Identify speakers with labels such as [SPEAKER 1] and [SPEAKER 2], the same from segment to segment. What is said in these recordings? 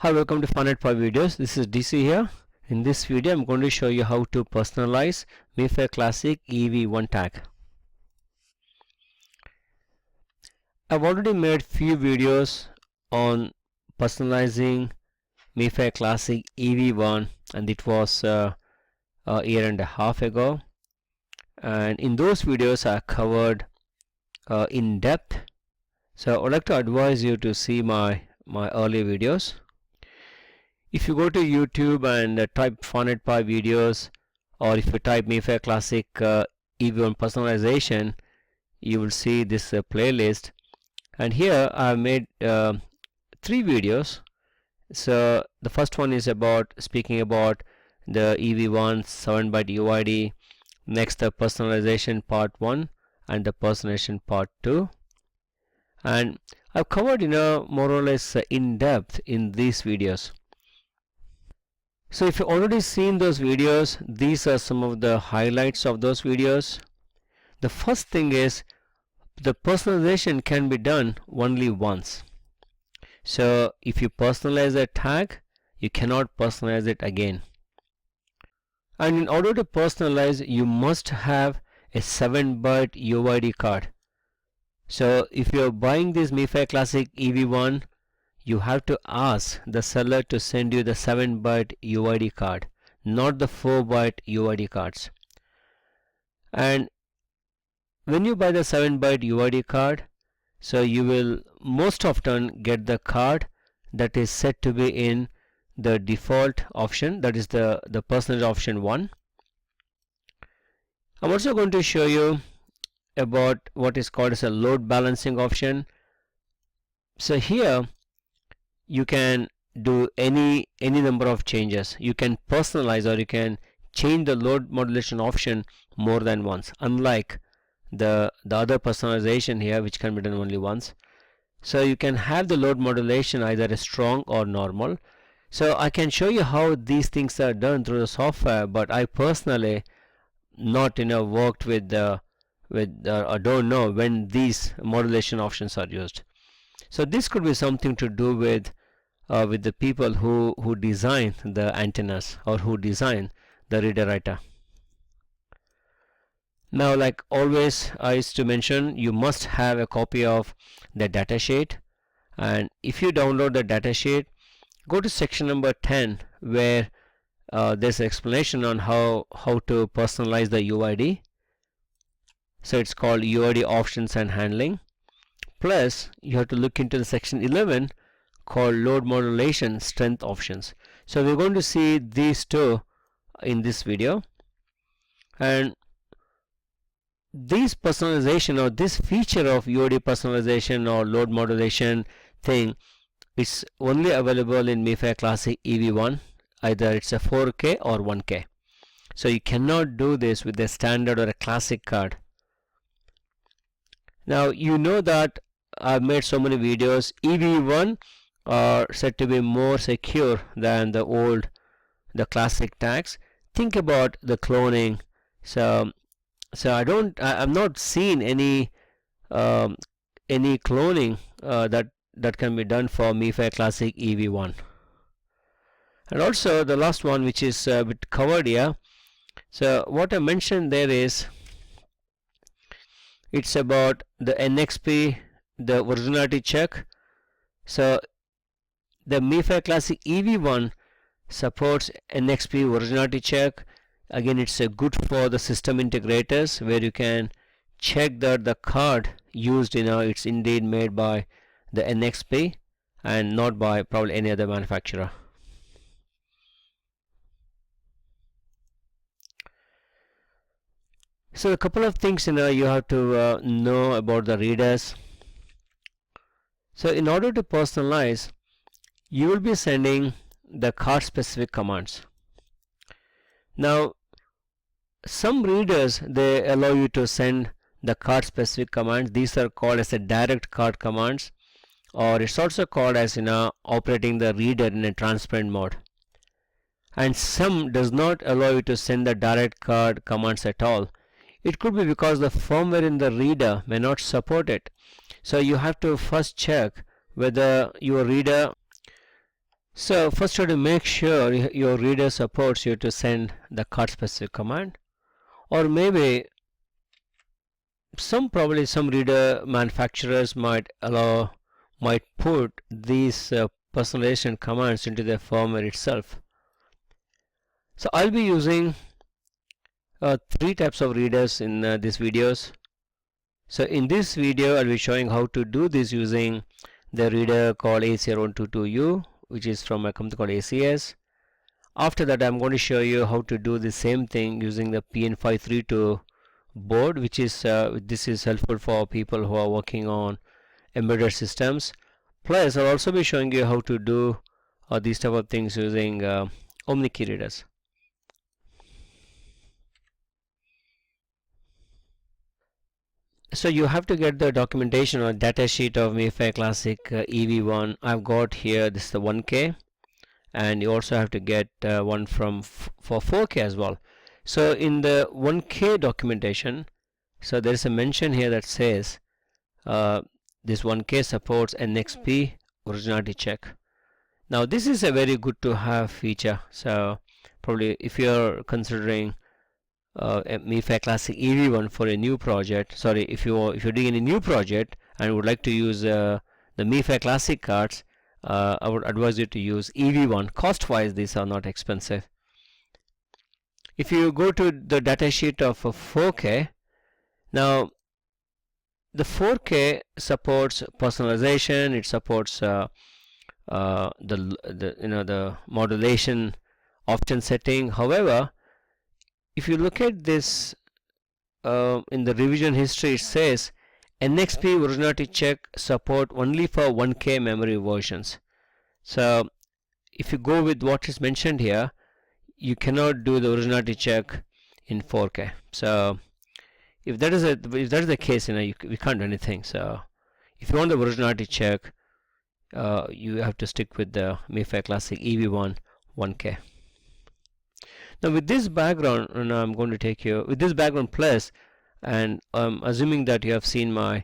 [SPEAKER 1] Hi, welcome to Fun at 5 videos. This is DC here. In this video, I'm going to show you how to personalize Mifare Classic EV1 tag. I've already made few videos on personalizing Mifare Classic EV1, and it was a year and a half ago. And in those videos, I covered in depth. So I would like to advise you to see my earlier videos. If you go to YouTube and type Fun at 5 videos, or if you type Mifare Classic EV1 personalization, you will see this playlist. And here I have made 3 videos. So the first one is speaking about the EV1 7-byte UID, next the personalization part 1 and the personalization part 2. And I've covered more or less in depth in these videos. So if you've already seen those videos, these are some of the highlights of those videos. The first thing is the personalization can be done only once. So if you personalize a tag, you cannot personalize it again. And in order to personalize, you must have a 7-byte UID card. So if you're buying this Mifare Classic EV1, you have to ask the seller to send you the 7-byte UID card, not the 4-byte UID cards. And when you buy the 7-byte UID card, so you will most often get the card that is set to be in the default option, that is the personal option 1. I'm also going to show you about what is called as a load balancing option. So here you can do any number of changes. You can personalize, or you can change the load modulation option more than once, unlike the other personalization here, which can be done only once. So you can have the load modulation either a strong or normal. So I can show you how these things are done through the software, but I personally not worked with I don't know when these modulation options are used. So this could be something to do with the people who design the antennas, or who design the reader writer. Now, like always, I used to mention, you must have a copy of the datasheet. And if you download the datasheet, go to section number 10, where there's an explanation on how to personalize the UID. So it's called UID options and handling. Plus you have to look into the section 11 called load modulation strength options. So we're going to see these two in this video. And this personalization, or this feature of UID personalization or load modulation thing, is only available in Mifare Classic EV1. Either it's a 4K or 1K. So you cannot do this with a standard or a classic card. Now you know that I've made so many videos. EV1 are said to be more secure than the classic tags. Think about the cloning. So I'm not seeing any cloning that can be done for Mifare Classic EV1. And also the last one, which is a bit covered here. So what I mentioned there is, it's about the NXP, the originality check. So the Mifare Classic EV1 supports NXP originality check. Again, it's good for the system integrators, where you can check that the card used it's indeed made by the NXP and not by probably any other manufacturer. So a couple of things you have to know about the readers. So in order to personalize, you will be sending the card specific commands. Now some readers, they allow you to send the card specific commands. These are called as a direct card commands, or it's also called as operating the reader in a transparent mode. And some does not allow you to send the direct card commands at all. It could be because the firmware in the reader may not support it. So you have to first check whether your reader So first you have to make sure your reader supports you to send the card specific command, or maybe probably some reader manufacturers might put these personalization commands into their firmware itself. So I'll be using three types of readers in these videos. So in this video I'll be showing how to do this using the reader called ACR122U, which is from a company called ACS. After that I'm going to show you how to do the same thing using the PN532 board, which is this is helpful for people who are working on embedded systems. Plus I'll also be showing you how to do these type of things using OmniKey readers. So you have to get the documentation or data sheet of Mifare Classic EV1. I've got here, this is the 1K, and you also have to get one for 4K as well. So in the 1K documentation, so there is a mention here that says this 1K supports NXP originality check. Now this is a very good to have feature. So probably if you're considering a Mifare Classic EV1 for a new project, sorry, if you're doing a new project and would like to use the Mifare Classic cards, I would advise you to use EV1. Cost wise these are not expensive. If you go to the datasheet of 4K, now the 4K supports personalization, it supports the modulation option setting. However, if you look at this in the revision history, it says NXP originality check support only for 1K memory versions. So if you go with what is mentioned here, you cannot do the originality check in 4K. So if that is the case, we can't do anything. So if you want the originality check, you have to stick with the Mifare Classic EV1 1K. Now with this background, I'm going to take you with this background plus, and I'm assuming that you have seen my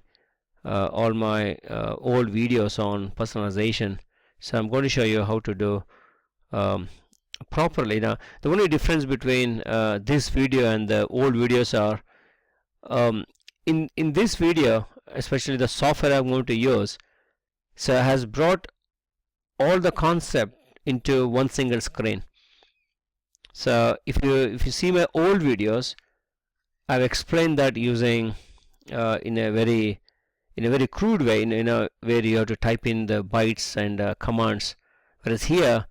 [SPEAKER 1] all my old videos on personalization. So I'm going to show you how to do properly. Now the only difference between this video and the old videos are in this video, especially the software I'm going to use, so has brought all the concept into one single screen. So if you see my old videos, I've explained that using in a very crude way, where you have to type in the bytes and commands, whereas here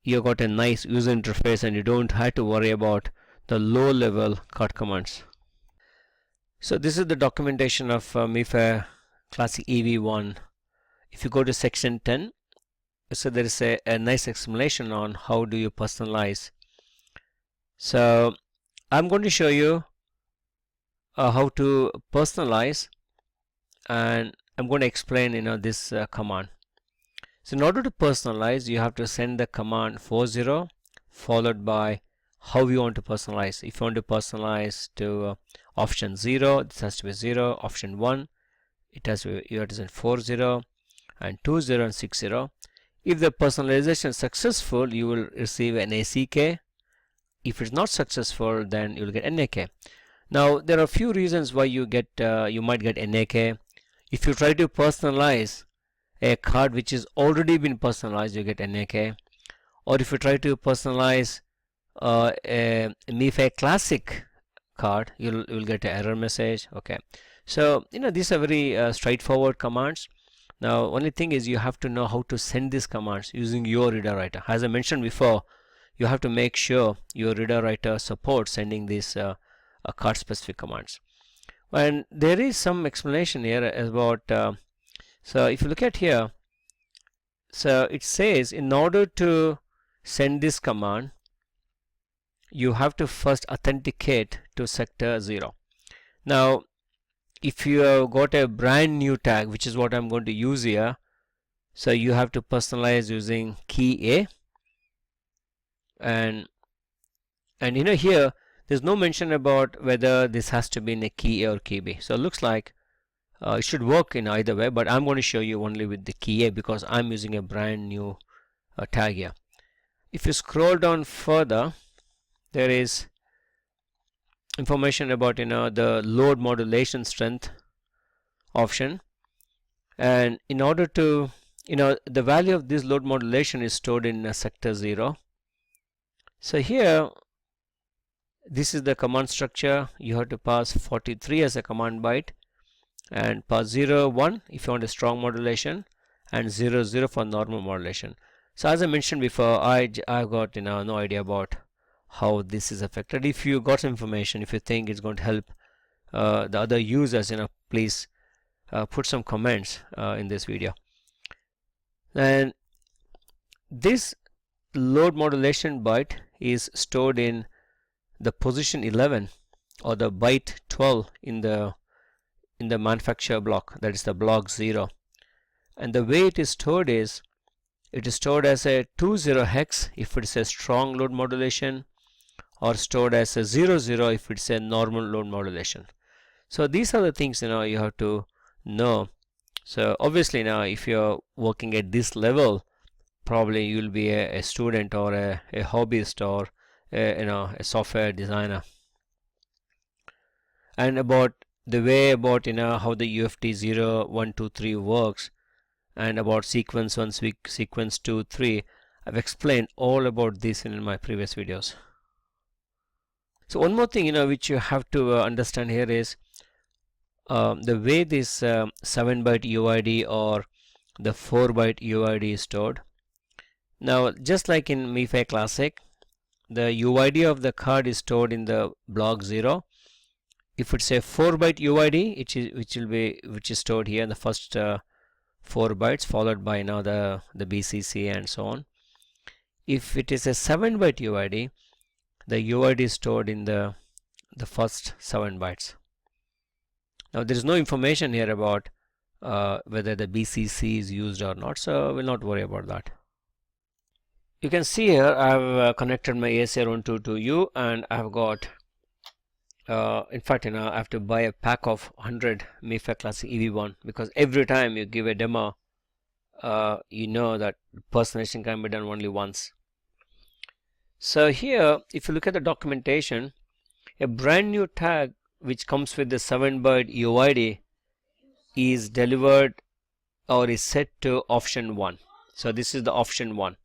[SPEAKER 1] you got a nice user interface and you don't have to worry about the low level card commands. So this is the documentation of Mifare Classic EV1. If you go to section 10, so there is a nice explanation on how do you personalize. So I'm going to show you how to personalize, and I'm going to explain this command. So in order to personalize, you have to send the command 40 followed by how you want to personalize. If you want to personalize to option 0, this has to be 0. Option 1, it has to be, you have to send 40 and 20 and 60. If the personalization is successful, you will receive an ACK. If it's not successful, then you'll get NAK. Now there are a few reasons why you might get NAK. If you try to personalize a card which is already been personalized, you get NAK. Or if you try to personalize a Mifare Classic card, you'll get an error message. Okay, so these are very straightforward commands. Now only thing is you have to know how to send these commands using your reader writer. As I mentioned before, you have to make sure your reader writer supports sending these card specific commands. And there is some explanation here about so if you look at here, so it says in order to send this command, you have to first authenticate to sector 0. Now if you have got a brand new tag, which is what I'm going to use here, so you have to personalize using key A, and here there's no mention about whether this has to be in a key A or key B. So it looks like it should work in either way, but I'm going to show you only with the key A because I'm using a brand new tag here. If you scroll down further, there is information about the load modulation strength option, and in order to the value of this load modulation is stored in sector 0. So here this is the command structure. You have to pass 43 as a command byte and pass 0 1 if you want a strong modulation and 0 0 for normal modulation. So as I mentioned before, I got no idea about how this is affected. If you got some information, if you think it's going to help the other users, please put some comments in this video. And this load modulation byte is stored in the position 11 or the byte 12 in the manufacturer block, that is the block 0. And the way it is stored is, it is stored as a 20 hex if it is a strong load modulation, or stored as a 00 if it's a normal load modulation. So these are the things you have to know. So obviously now if you're working at this level, probably you'll be a student or a hobbyist or a software designer. And about the way about how the UFT 0 1 2 3 works, and about sequence 1 sequence 2 3, I've explained all about this in my previous videos. So one more thing which you have to understand here is the way this 7-byte UID or the 4-byte UID is stored. Now just like in Mifare Classic, the UID of the card is stored in the block 0. If it's a 4-byte UID, which is stored here in the first 4 bytes, followed by the BCC and so on. If it is a 7-byte UID, the UID is stored in the first 7 bytes. Now there is no information here about whether the BCC is used or not, so we'll not worry about that. You can see here I have connected my ACR122 to you, and I have got in fact I have to buy a pack of 100 Mifare Classic EV1, because every time you give a demo that personalization can be done only once. So here if you look at the documentation, a brand new tag which comes with the 7-byte UID is delivered or is set to option 1. So this is the option 1.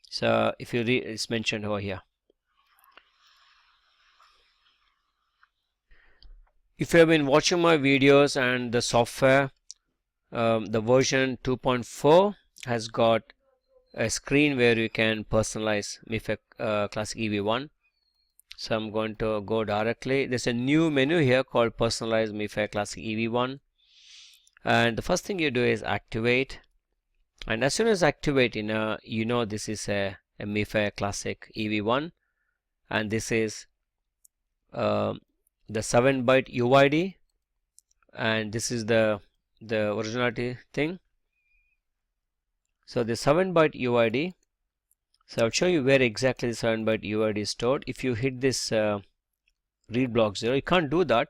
[SPEAKER 1] So if you read, it's mentioned over here. If you have been watching my videos and the software, the version 2.4 has got a screen where you can personalize Mifare Classic EV1. So I'm going to go directly. There's a new menu here called Personalize Mifare Classic EV1, and the first thing you do is activate. And as soon as activate, this is a Mifare Classic EV1, and this is the 7-byte UID, and this is the originality thing. So the 7-byte UID. So I'll show you where exactly the 7-byte UID is stored. If you hit this read block 0, you can't do that.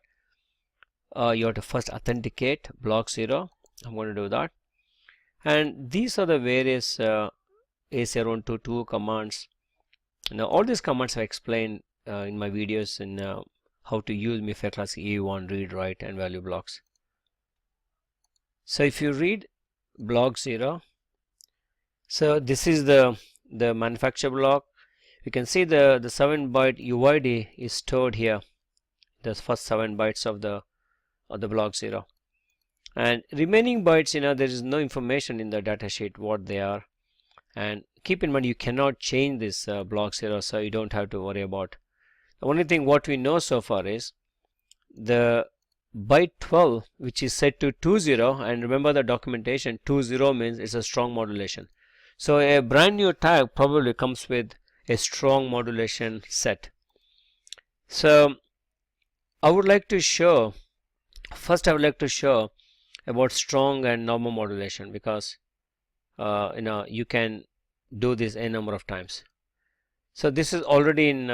[SPEAKER 1] You have to first authenticate block 0. I'm going to do that. And these are the various ACR122 commands. Now all these commands I explained in my videos in how to use Mifare Classic EV1 read, write and value blocks. So if you read block 0, so this is the manufacturer block. You can see the 7-byte UID is stored here, the first 7 bytes of the block 0, and remaining bytes, there is no information in the datasheet what they are. And keep in mind, you cannot change this block 0, so you don't have to worry about. The only thing what we know so far is the byte 12, which is set to 20, and remember the documentation, 20 means it's a strong modulation. So a brand new tag probably comes with a strong modulation set. So I would like to show, first I would like to show about strong and normal modulation, because you can do this a number of times. So this is already in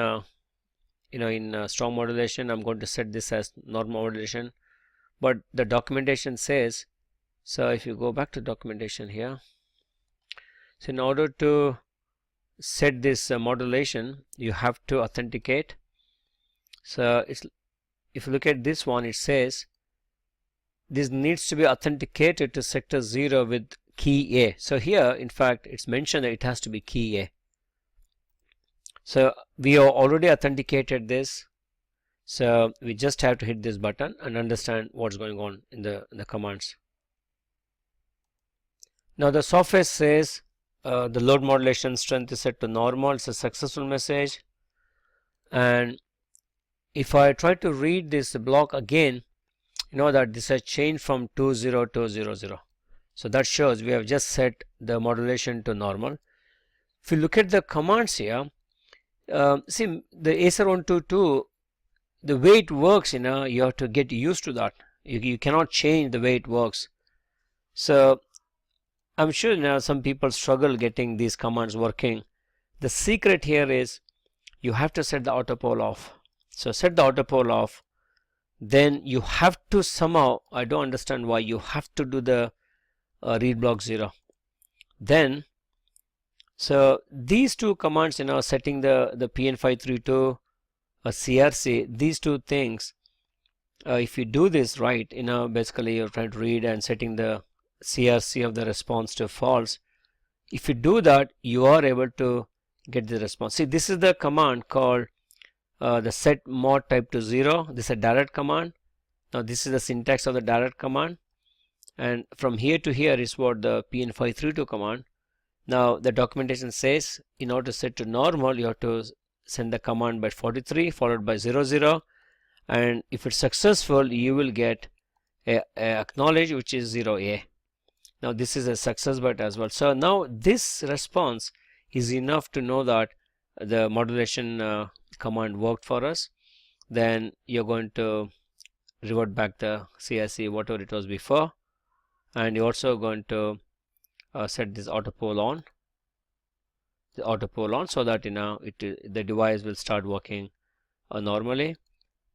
[SPEAKER 1] strong modulation. I'm going to set this as normal modulation, but the documentation says, so if you go back to documentation here, So in order to set this modulation, you have to authenticate. So if you look at this one, it says this needs to be authenticated to sector 0 with key A. So here in fact it's mentioned that it has to be key A. So we have already authenticated this, so we just have to hit this button and understand what's going on in the commands. Now the software says the load modulation strength is set to normal. It's a successful message. And if I try to read this block again, you know that this has changed from 20 to 00. So that shows we have just set the modulation to normal. If you look at the commands here, see the ACER122, the way it works, you have to get used to that. You cannot change the way it works. So I'm sure some people struggle getting these commands working. The secret here is you have to set the auto poll off. So set the auto poll off. Then you have to somehow, I don't understand why, you have to do the read block 0. Then, so these two commands, setting the PN532 CRC, these two things, if you do this right, basically you're trying to read and setting the CRC of the response to false. If you do that, you are able to get the response. See, this is the command called the set mod type to 0. This is a direct command. Now this is the syntax of the direct command, and from here to here is what the PN532 command. Now the documentation says in order to set to normal, you have to send the command byte 43 followed by 00, and if it's successful you will get a acknowledge, which is 0A. Now this is a success byte as well. So now this response is enough to know that the modulation command worked for us. Then you're going to revert back the CRC whatever it was before, and you're also going to set this auto poll on, so that the device will start working normally.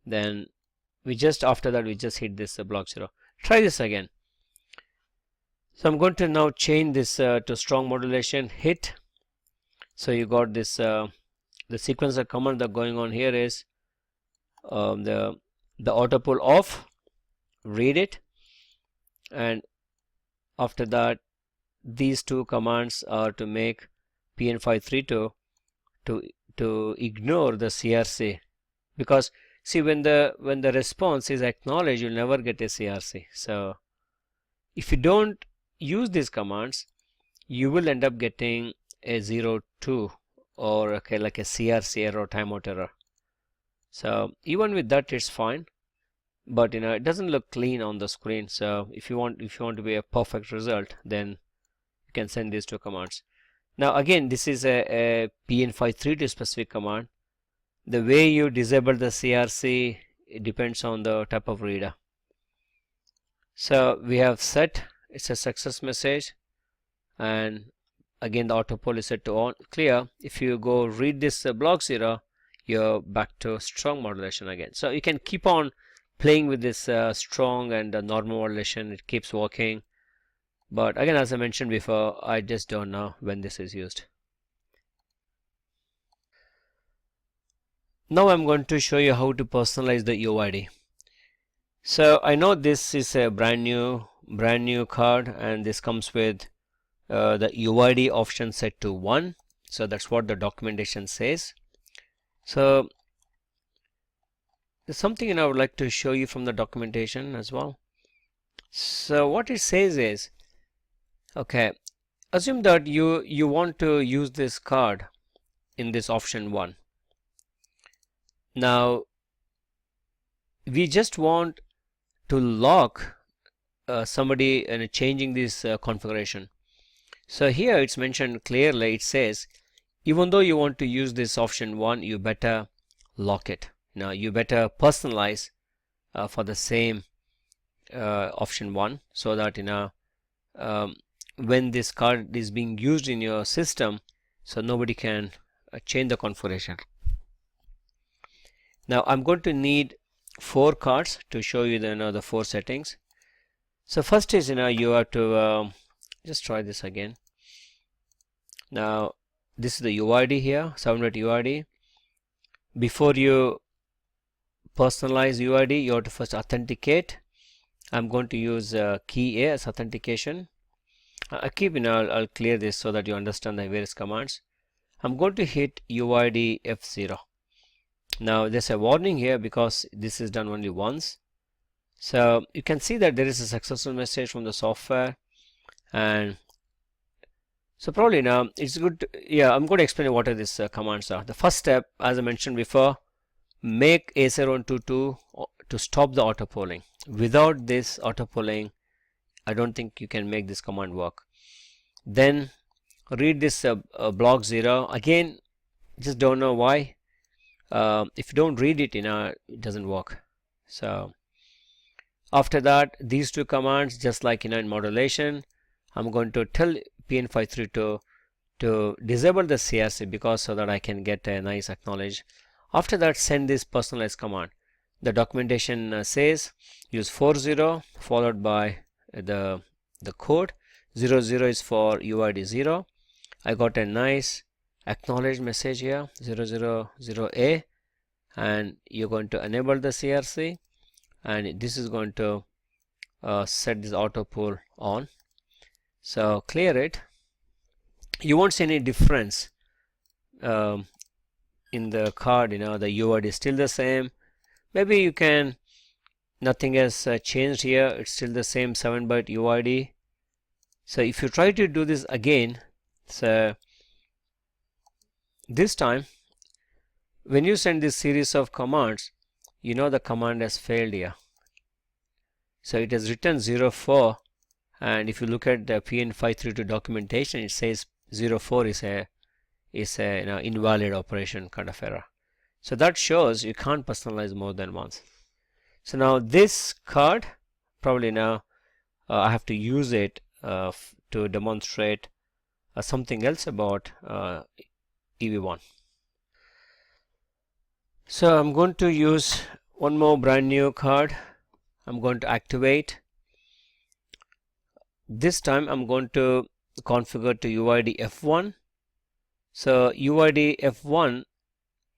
[SPEAKER 1] Then after that we just hit this block 0. Try this again. So I'm going to now change this to strong modulation, hit. So you got this the sequence of command that going on here is the auto pull off, read it, and after that these two commands are to make PN532 to ignore the CRC, because see when the response is acknowledged, you'll never get a CRC. So if you don't use these commands, you will end up getting a 02 or like a CRC error, timeout error. So even with that it's fine, but it doesn't look clean on the screen. So if you want to be a perfect result, then you can send these two commands. Now again, this is a PN532 specific command. The way you disable the CRC, it depends on the type of reader. So we have set, it's a success message, and again the auto poll is set to on, clear. If you go read this block 0, you're back to strong modulation again. So you can keep on playing with this strong and normal modulation. It keeps working, but again, as I mentioned before, I just don't know when this is used. Now I'm going to show you how to personalize the UID. So I know this is a brand new card, and this comes with the UID option set to 1. So that's what the documentation says. So there's something I would like to show you from the documentation as well. So what it says is, okay, assume that you want to use this card in this option 1. Now we just want to lock somebody and changing this configuration. So here it's mentioned clearly, it says even though you want to use this option 1, you better lock it. Now you better personalize for the same option 1, so that when this card is being used in your system, so nobody can change the configuration. Now I'm going to need 4 cards to show you the 4 settings. So first is you have to just try this again. Now this is the UID here, 7-bit UID. Before you personalize UID, you have to first authenticate. I'm going to use key A as authentication. I'll clear this so that you understand the various commands. I'm going to hit UID F0. Now there's a warning here because this is done only once. So you can see that there is a successful message from the software, and so probably now it's good to, yeah, I'm going to explain what are these commands are. The first step, as I mentioned before, make A0122 to stop the auto polling. Without this auto polling, I don't think you can make this command work. Then read this block 0 again. Just don't know why. If you don't read it, it doesn't work. So after that, these two commands, just like in modulation, I'm going to tell PN532 to disable the CRC because so that I can get a nice acknowledge. After that, send this personalized command. The documentation says use 40 followed by the code. 00 is for UID 0. I got a nice acknowledge message here, 000A, and you're going to enable the CRC, and this is going to set this auto pull on. So clear it. You won't see any difference in the card. The UID is still the same. Maybe you can, nothing has changed here. It's still the same 7-byte UID. So if you try to do this again, so this time when you send this series of commands, the command has failed here. So it has written 04, and if you look at the PN532 documentation, it says 04 is a invalid operation kind of error. So that shows you can't personalize more than once. So now this card, probably now I have to use it to demonstrate something else about EV1. So I'm going to use one more brand new card. I'm going to activate. This time I'm going to configure to UID F1. So UID F1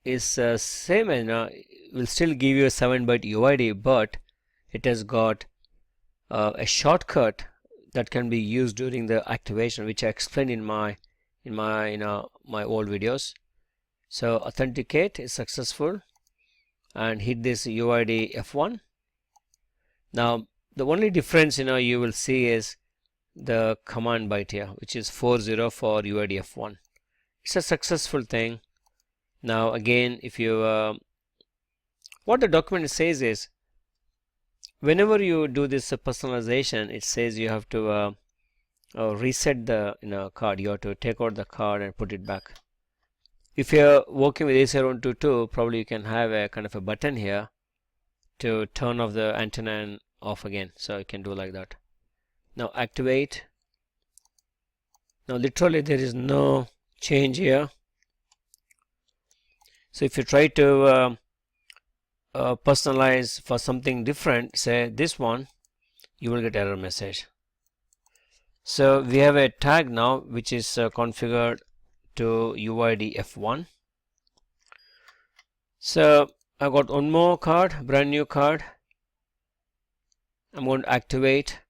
[SPEAKER 1] is same as will still give you a 7-byte UID, but it has got a shortcut that can be used during the activation, which I explained in my old videos. So authenticate is successful, and hit this UID F1. Now the only difference you will see is the command byte here, which is 40 for UID F1. It's a successful thing. Now again, if you what the document says is, whenever you do this personalization, it says you have to reset the card. You have to take out the card and put it back. If you're working with A0122, probably you can have a kind of a button here to turn off the antenna and off again. So you can do like that. Now activate. Now literally there is no change here. So if you try to personalize for something different, say this one, you will get error message. So we have a tag now which is configured to UID F1. So I got one more card, brand new card. I'm going to activate,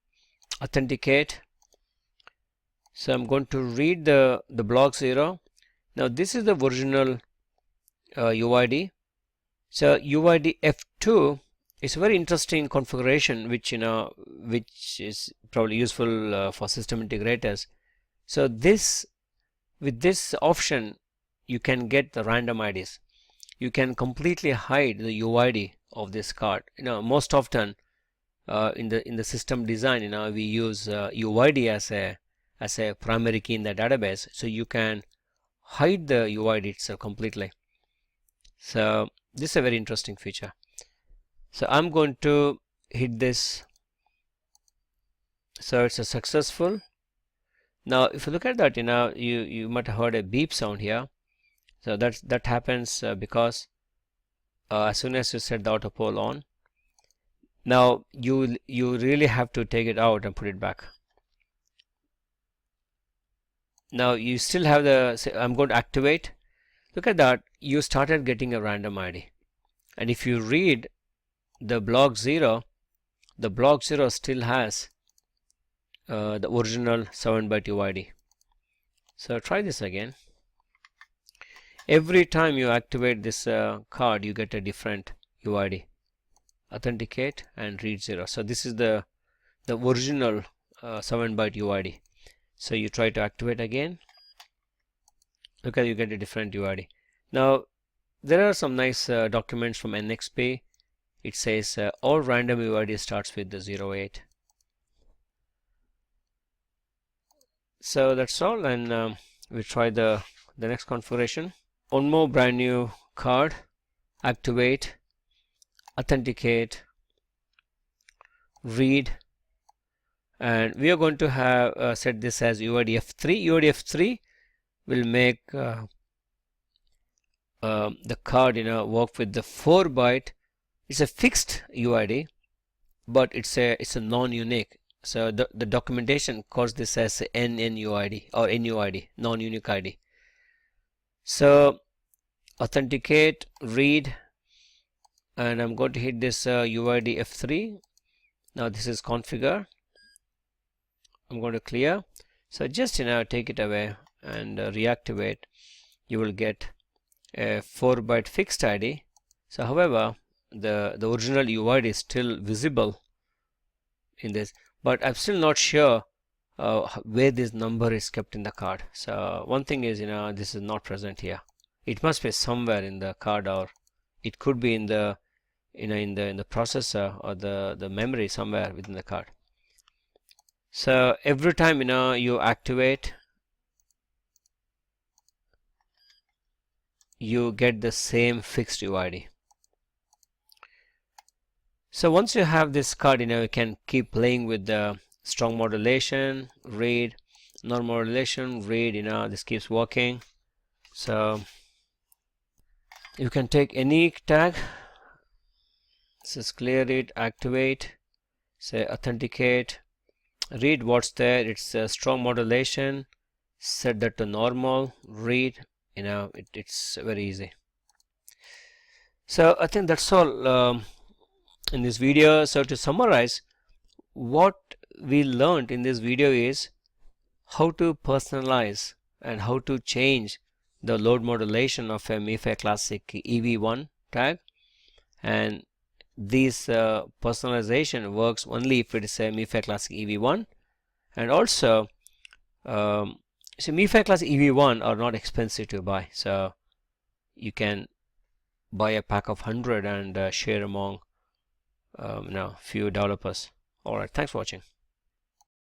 [SPEAKER 1] authenticate. So I'm going to read the block 0. Now this is the original UID. So UID F2 is a very interesting configuration, which which is probably useful for system integrators. So with this option, you can get the random IDs. You can completely hide the UID of this card. Most often in the system design, we use UID as a primary key in the database, so you can hide the UID itself completely. So this is a very interesting feature. So I'm going to hit this. So it's a successful. Now if you look at that, you might have heard a beep sound here. So that happens because as soon as you set the auto poll on, now you really have to take it out and put it back. Now you still have the, I'm going to activate. Look at that, you started getting a random ID. And if you read the block 0, the block 0 still has the original 7-byte UID. So try this again. Every time you activate this card, you get a different UID. Authenticate and read 0. So this is the original 7-byte UID. So you try to activate again. Look at, you get a different UID. Now there are some nice documents from NXP. It says all random UID starts with the 08. So that's all, and we try the next configuration. One more brand new card. Activate, authenticate, read, and we are going to have set this as UID F3. UID F3 will make the card work with the 4-byte. It's a fixed UID, but it's a non-unique. So the documentation calls this as NNUID or NUID, non-unique ID. So authenticate, read, and I'm going to hit this UID F3. Now this is configure. I'm going to clear. So just take it away and reactivate. You will get a 4-byte fixed ID. So however, the original UID is still visible in this, but I'm still not sure where this number is kept in the card. So one thing is, this is not present here. It must be somewhere in the card, or it could be in the in the processor or the memory somewhere within the card. So every time you activate, you get the same fixed UID. So once you have this card, you can keep playing with the strong modulation, read, non-modulation, read, this keeps working. So you can take any tag, says clear it, activate, say authenticate, read what's there, it's a strong modulation, set that to normal, read, it's very easy. So I think that's all in this video. So to summarize, what we learned in this video is how to personalize and how to change the load modulation of a Mifare Classic EV1 tag, and this personalization works only if it is a Mifare Classic EV1. And also so Mifare Classic EV1 are not expensive to buy, so you can buy a pack of 100 and share among few developers. Alright, thanks for watching.